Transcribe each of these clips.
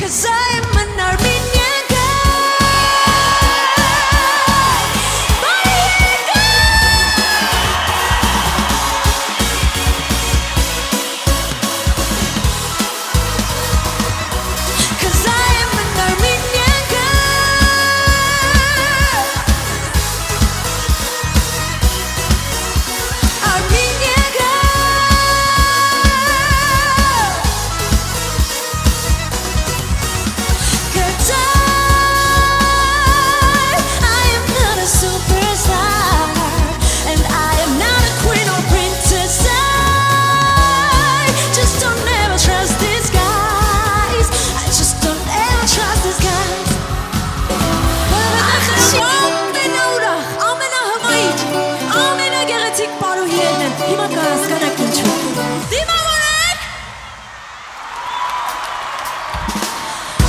'Cause I'm an Armenian girl.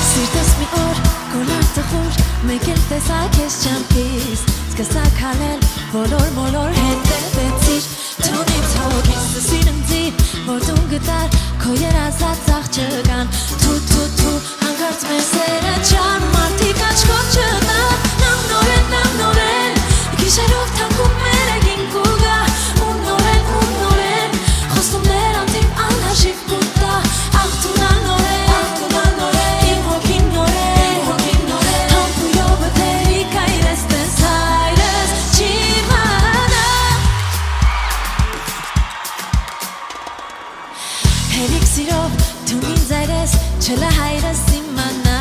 Սիրտս մի օր գոլար տխուր մեկ էլ տեսա քեզ ճամփիս սկսա քալել բոլոր հետևեցիր թունից հոգիս սիրնդի որ դու գտար քո երազած աղջկան թու հանկարծ մեր սերը չար մարդիկ աչքով չտա նորեն գիշերով թակում մեր ագին կուգա ու նորեն խոստումներ անտիպ անհաշիվ կուտա աղթունա նորեն Հերիք սիրով դու ինձ այրես չլահայրս իմանա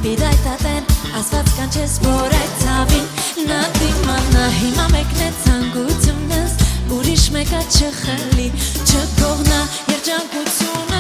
Պիրայ տատեն ասված կանչես որ այդ ցավին նա դիմանա Հիմա մեկն է ցանկությունս ուրիշ մեկը չխլի չկողնա երջանկությունը